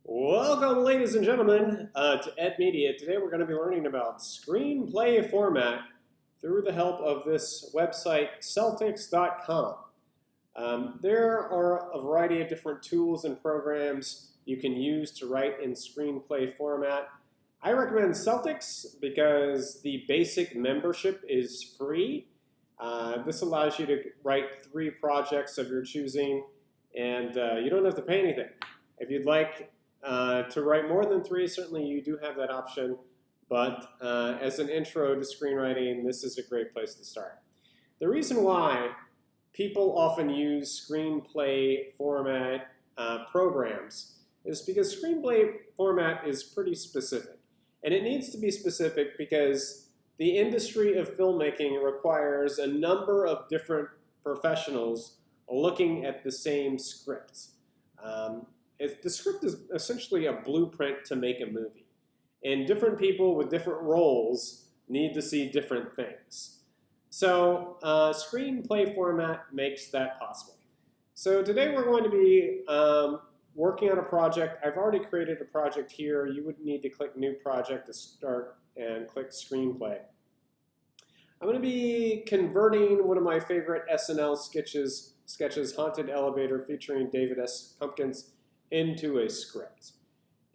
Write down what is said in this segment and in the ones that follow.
Welcome, ladies and gentlemen, to Ed Media. Today we're going to be learning about screenplay format through the help of this website, Celtics.com. There are a variety of different tools and programs you can use to write in screenplay format. I recommend Celtics because the basic membership is free. This allows you to write 3 projects of your choosing, and you don't have to pay anything. If you'd like to write more than 3, certainly you do have that option, but as an intro to screenwriting, this is a great place to start. The reason why people often use screenplay format programs is because screenplay format is pretty specific. And it needs to be specific because the industry of filmmaking requires a number of different professionals looking at the same script. The script is essentially a blueprint to make a movie. And different people with different roles need to see different things. So screenplay format makes that possible. So today we're going to be working on a project. I've already created a project here. You would need to click New Project to start and click Screenplay. I'm going to be converting one of my favorite SNL sketches, Haunted Elevator, featuring David S. Pumpkins, into a script.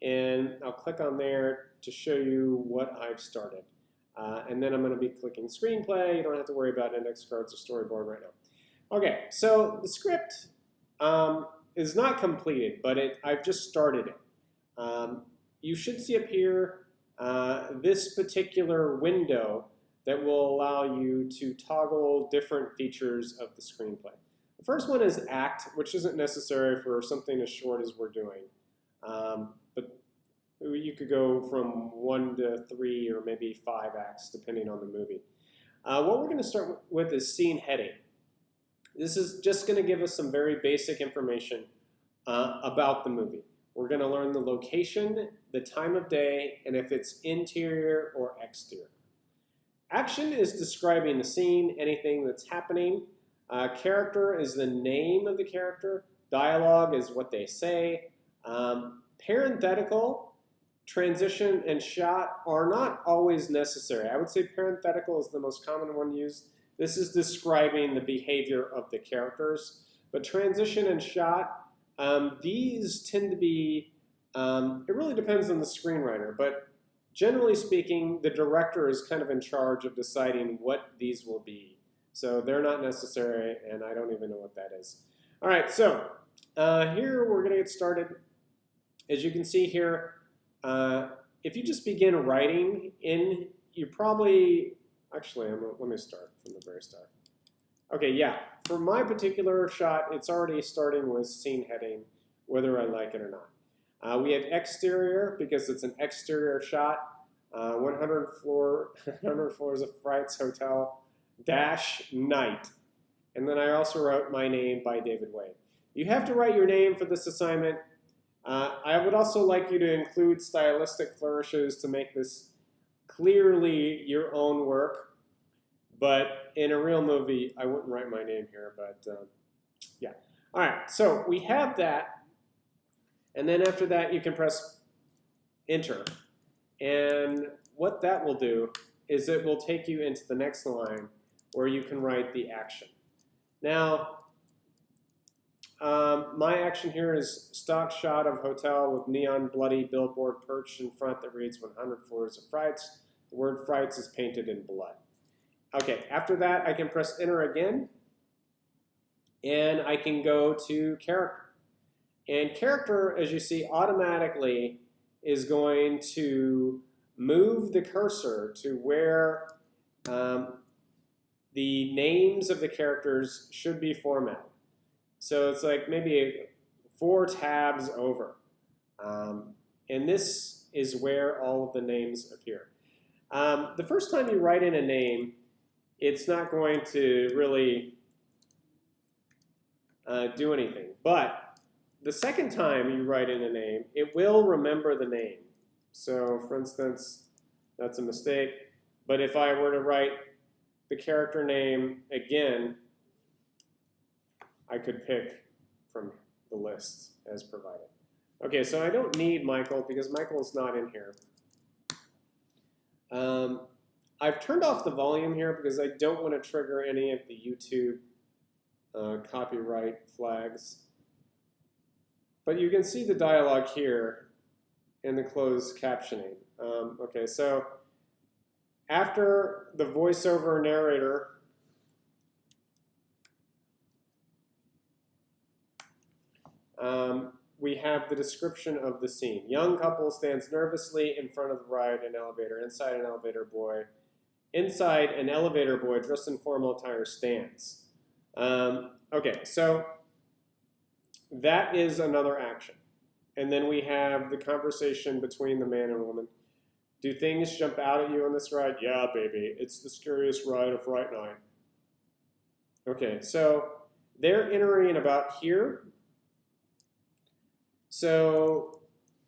And I'll click on there to show you what I've started. And then I'm going to be clicking Screenplay. You don't have to worry about index cards or storyboard right now. Okay, so the script is not completed, but I've just started it. You should see up here this particular window that will allow you to toggle different features of the screenplay. The first one is act, which isn't necessary for something as short as we're doing. But you could go from 1 to 3 or maybe 5 acts, depending on the movie. What we're going to start with is scene heading. This is just going to give us some very basic information about the movie. We're going to learn the location, the time of day, and if it's interior or exterior. Action is describing the scene, anything that's happening. Character is the name of the character. Dialogue is what they say. Parenthetical, transition, and shot are not always necessary. I would say parenthetical is the most common one used. This is describing the behavior of the characters. But transition and shot, these tend to be, it really depends on the screenwriter, but generally speaking, the director is kind of in charge of deciding what these will be. So they're not necessary, and I don't even know what that is. All right, so here we're going to get started. As you can see here, if you just begin writing in, you probably, actually, let me start from the very start. Okay, yeah, for my particular shot, it's already starting with scene heading, whether I like it or not. We have exterior, because it's an exterior shot, 100 floors of Frights Hotel, dash night. And then I also wrote my name by David Wade. You have to write your name for this assignment. I would also like you to include stylistic flourishes to make this clearly your own work. But in a real movie, I wouldn't write my name here, but yeah. All right, so we have that. And then after that, you can press Enter. And what that will do is it will take you into the next line where you can write the action. Now, my action here is stock shot of hotel with neon bloody billboard perched in front that reads 100 floors of Frights. The word Frights is painted in blood. Okay, after that, I can press Enter again, and I can go to character. And character, as you see, automatically is going to move the cursor to where the names of the characters should be formatted. So it's like maybe 4 tabs over. And this is where all of the names appear. The first time you write in a name, it's not going to really do anything. But the second time you write in a name, it will remember the name. So for instance, that's a mistake. But if I were to write the character name again, I could pick from the list as provided. Okay, so I don't need Michael because Michael's not in here. I've turned off the volume here because I don't want to trigger any of the YouTube copyright flags. But you can see the dialogue here in the closed captioning. Okay, so after the voiceover narrator, we have the description of the scene. Young couple stands nervously in front of the ride and elevator. Inside, an elevator boy dressed in formal attire stands. Okay, so that is another action. And then we have the conversation between the man and woman. Do things jump out at you on this ride? Yeah, baby. It's the scariest ride of Fright Night. Okay, so they're entering about here. So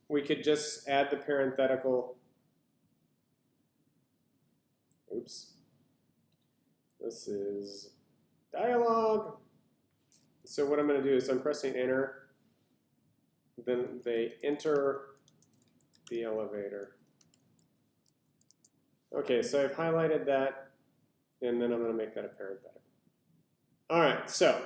we could just add the parenthetical. Oops. This is dialogue. So what I'm going to do is I'm pressing enter. Then they enter the elevator. Okay, so I've highlighted that, and then I'm going to make that a parenthetical. All right, so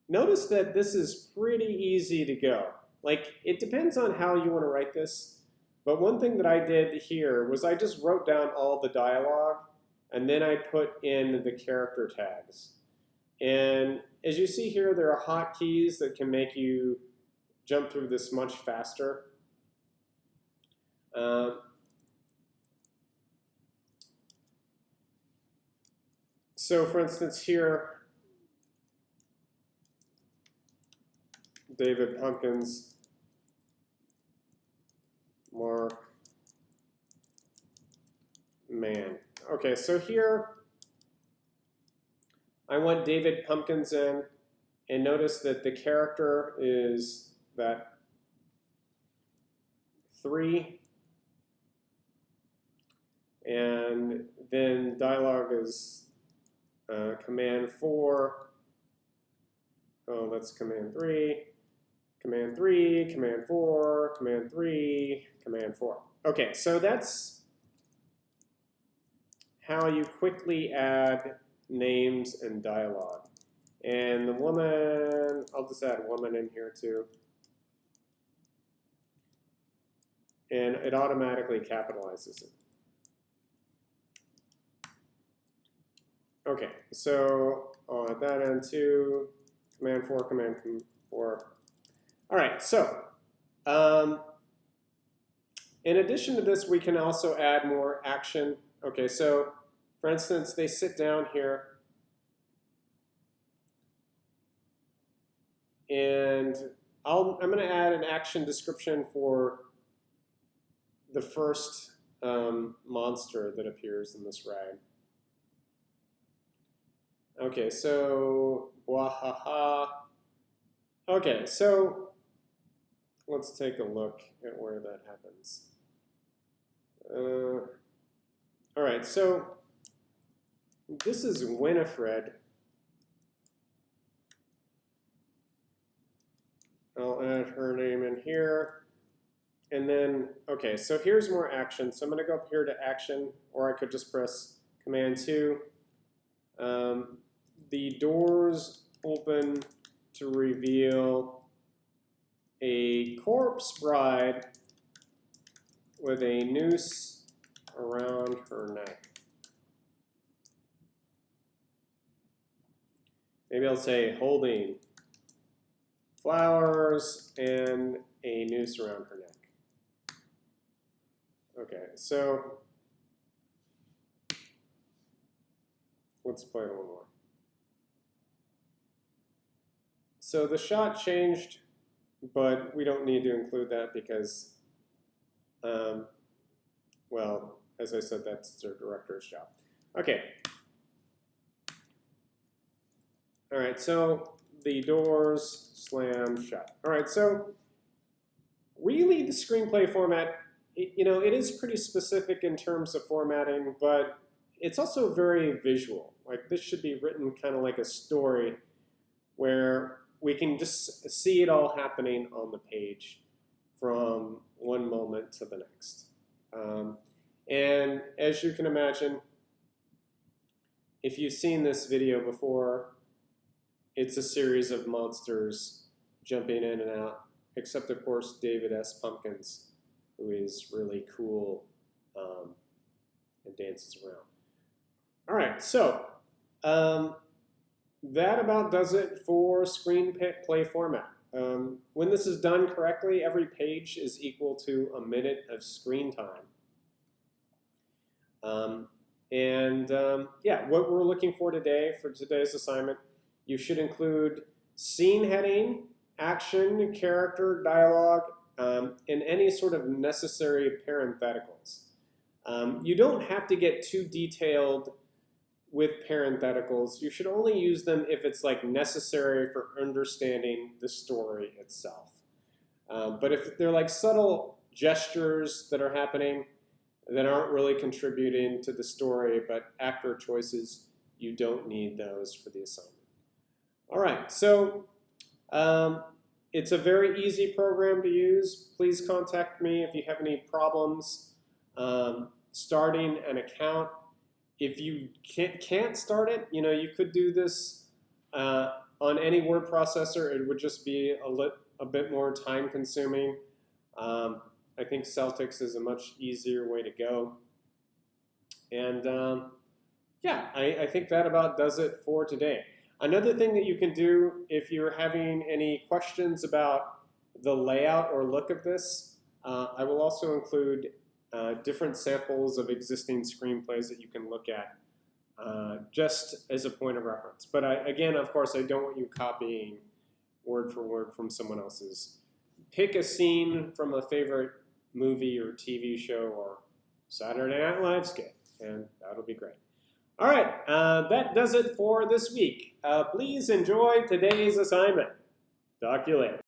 notice that this is pretty easy to go. Like, it depends on how you want to write this, but one thing that I did here was I just wrote down all the dialogue, and then I put in the character tags. And as you see here, there are hotkeys that can make you jump through this much faster. So for instance here, David Pumpkins, Mark, man. Okay, so here I want David Pumpkins in, and notice that the character is that 3, and then dialogue is command 4. Oh, that's command 3. Command 3, command 4, command 3, command 4. Okay, so that's how you quickly add names and dialogue. And the woman, I'll just add woman in here too. And it automatically capitalizes it. Okay, so I'll add that in too. Command 4, command 4. All right, so in addition to this, we can also add more action. Okay, so for instance, they sit down here, and I'm going to add an action description for the first monster that appears in this ride. Okay, so wahaha. Okay, so let's take a look at where that happens. All right, so this is Winifred. I'll add her name in here. And then, okay, so here's more action. So I'm going to go up here to action, or I could just press Command 2. The doors open to reveal a corpse bride with a noose around her neck. Maybe I'll say holding flowers and a noose around her neck. Okay, so let's play it a little more. So the shot changed, but we don't need to include that because, well, as I said, that's their director's job. Okay. All right, so the doors slam shut. All right, so really the screenplay format, it is pretty specific in terms of formatting, but it's also very visual. Like this should be written kind of like a story where we can just see it all happening on the page from one moment to the next. And as you can imagine, if you've seen this video before, it's a series of monsters jumping in and out, except of course David S. Pumpkins, who is really cool and dances around. All right, so that about does it for screenplay format. When this is done correctly, every page is equal to a minute of screen time. Yeah, what we're looking for today, for today's assignment, you should include scene heading, action, character, dialogue, and any sort of necessary parentheticals. You don't have to get too detailed with parentheticals. You should only use them if it's like necessary for understanding the story itself. But if they're like subtle gestures that are happening that aren't really contributing to the story, but actor choices, you don't need those for the assignment. All right, so it's a very easy program to use. Please contact me if you have any problems starting an account. If you can't start it, you could do this on any word processor. It would just be a bit more time consuming. I think Celtics is a much easier way to go. And yeah, I think that about does it for today. Another thing that you can do if you're having any questions about the layout or look of this, I will also include different samples of existing screenplays that you can look at just as a point of reference. But again, of course, I don't want you copying word for word from someone else's. Pick a scene from a favorite movie or TV show or Saturday Night Live skit, and that'll be great. All right, that does it for this week. Please enjoy today's assignment. Talk to you later.